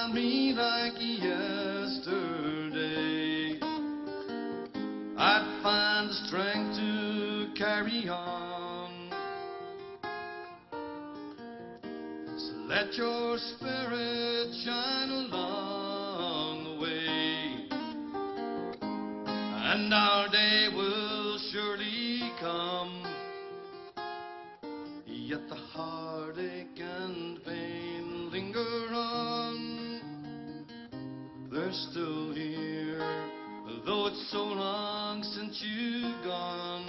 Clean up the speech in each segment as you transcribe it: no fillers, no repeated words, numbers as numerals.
can be like yesterday, I'd find the strength to carry on. So let your spirit shine along the way, and our day will surely come. Yet the heartache and pain linger on. They're still here, though it's so long since you've gone.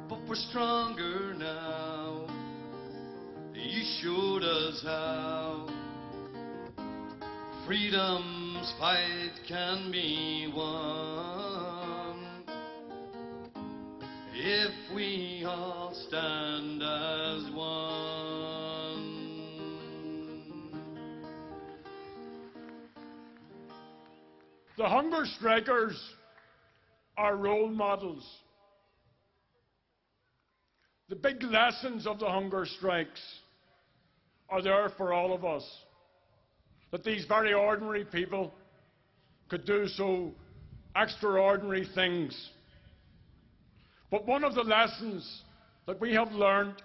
But we're stronger now. You showed us how freedom's fight can be won if we all stand as one. The hunger strikers are role models. The big lessons of the hunger strikes are there for all of us. That these very ordinary people could do so extraordinary things. But one of the lessons that we have learned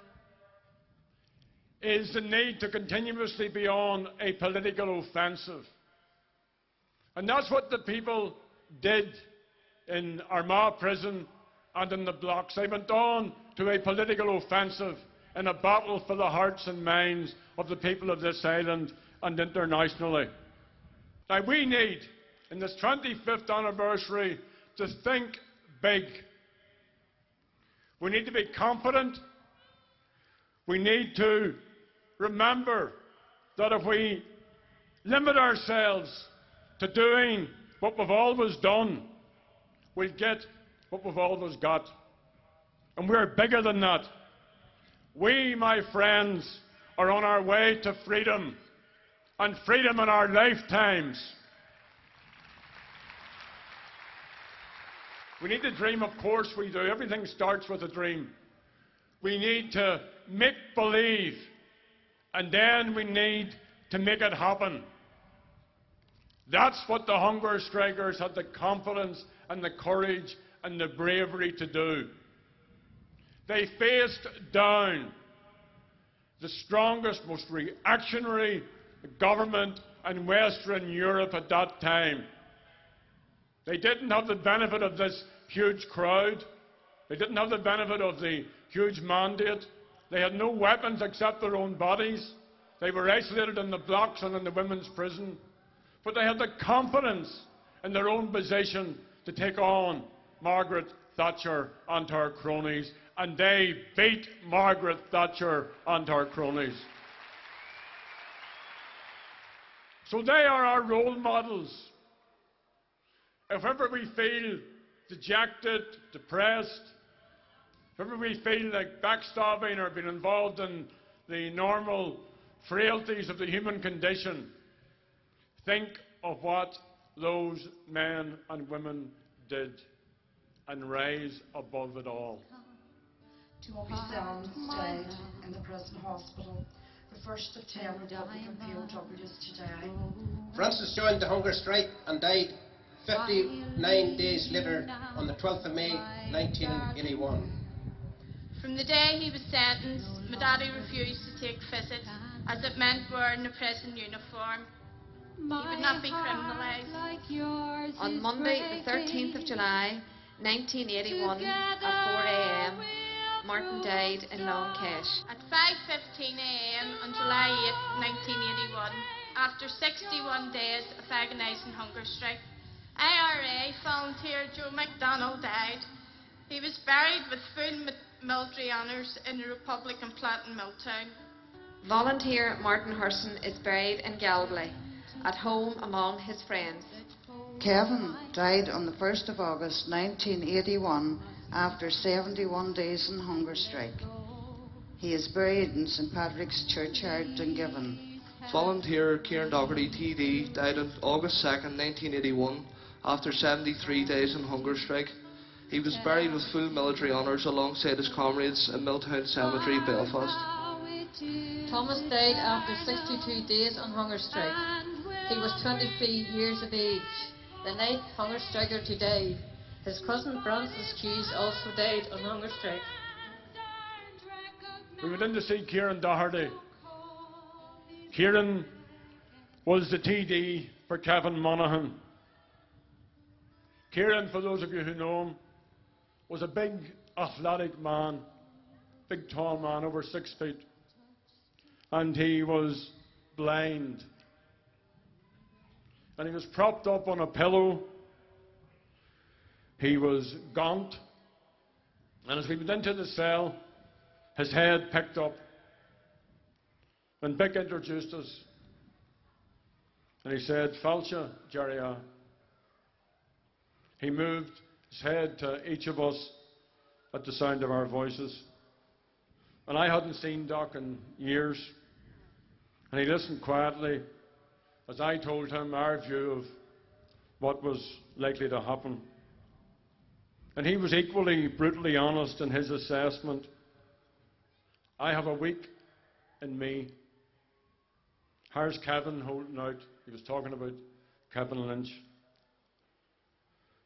is the need to continuously be on a political offensive. And that's what the people did in Armagh prison and in the blocks. They went on to a political offensive in a battle for the hearts and minds of the people of this island and internationally. Now we need, in this 25th anniversary, to think big. We need to be confident. We need to remember that if we limit ourselves to doing what we've always done, we'll get what we've always got. And we're bigger than that. We, my friends, are on our way to freedom, and freedom in our lifetimes. We need to dream, of course we do. Everything starts with a dream. We need to make believe, and then we need to make it happen. That's what the hunger strikers had the confidence and the courage and the bravery to do. They faced down the strongest, most reactionary government in Western Europe at that time. They didn't have the benefit of this huge crowd. They didn't have the benefit of the huge mandate. They had no weapons except their own bodies. They were isolated in the blocks and in the women's prison. But they had the confidence in their own position to take on Margaret Thatcher and her cronies. And they beat Margaret Thatcher and her cronies. So they are our role models. If ever we feel dejected, depressed, if ever we feel like backstabbing or being involved in the normal frailties of the human condition, think of what those men and women did and rise above it all. To all be stayed in the prison hospital, the first of 10 Republican POWs to die. Francis joined the hunger strike and died 59 days later on the 12th of May 1981. From the day he was sentenced, my daddy refused to take visits as it meant wearing a prison uniform. He would not be criminalised. On Monday, the 13th of July, 1981, at 4 a.m, Martin died in Kesh. At 5:15 a.m. on July 8, 1981, after 61 days of agonising hunger strike, IRA volunteer Joe McDonald died. He was buried with full military honours in the Republican plant in Milltown. Volunteer Martin Hurson is buried in Galway, at home among his friends. Kevin died on the 1st of August 1981 after 71 days in hunger strike. He is buried in St Patrick's Churchyard, Dungiven. Volunteer Kieran Doherty TD died on August 2nd, 1981 after 73 days in hunger strike. He was buried with full military honours alongside his comrades in Milltown Cemetery, Belfast. Thomas died after 62 days on hunger strike. He was 23 years of age. The ninth hunger striker to die. His cousin Francis Hughes also died on hunger strike. We went in to see Kieran Doherty. Kieran was the TD for Kevin Monaghan. Kieran, for those of you who know him, was a big, athletic man, big, tall man, over 6 feet. And he was blind. And he was propped up on a pillow. He was gaunt. And as we went into the cell, his head picked up. And Vic introduced us. And he said, "Falcha, Jerry." He moved his head to each of us at the sound of our voices. And I hadn't seen Doc in years. And he listened quietly as I told him our view of what was likely to happen. And he was equally brutally honest in his assessment. I have a week in me. Here's Kevin holding out. He was talking about Kevin Lynch.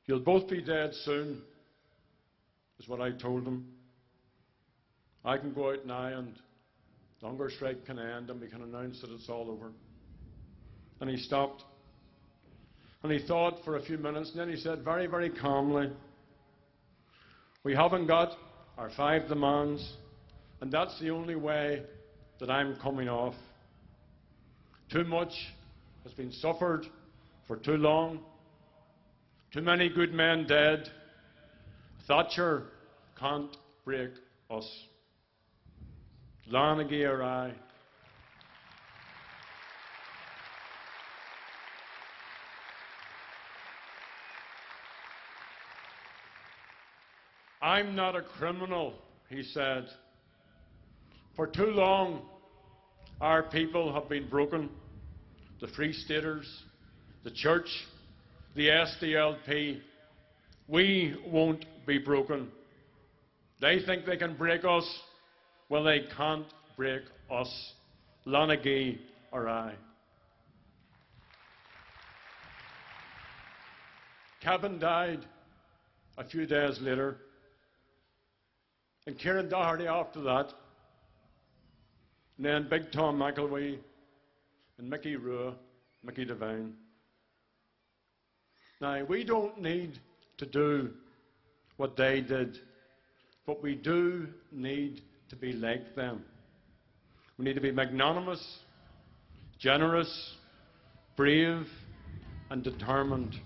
You'll both be dead soon, is what I told him. I can go out now and the hunger strike can end and we can announce that it's all over. And he stopped. And he thought for a few minutes, and then he said very, very calmly, "We haven't got our 5 demands, and that's the only way that I'm coming off. Too much has been suffered for too long. Too many good men dead. Thatcher can't break us. Lánagi or I." "I'm not a criminal," he said. "For too long, our people have been broken. The Free Staters, the Church, the SDLP. We won't be broken. They think they can break us. Well, they can't break us. Lánagi or I." Kevin died a few days later. And Kieran Doherty after that. And then Big Tom McElwee and Mickey Rua, Mickey Devine. Now, we don't need to do what they did, but we do need to be like them. We need to be magnanimous, generous, brave, and determined.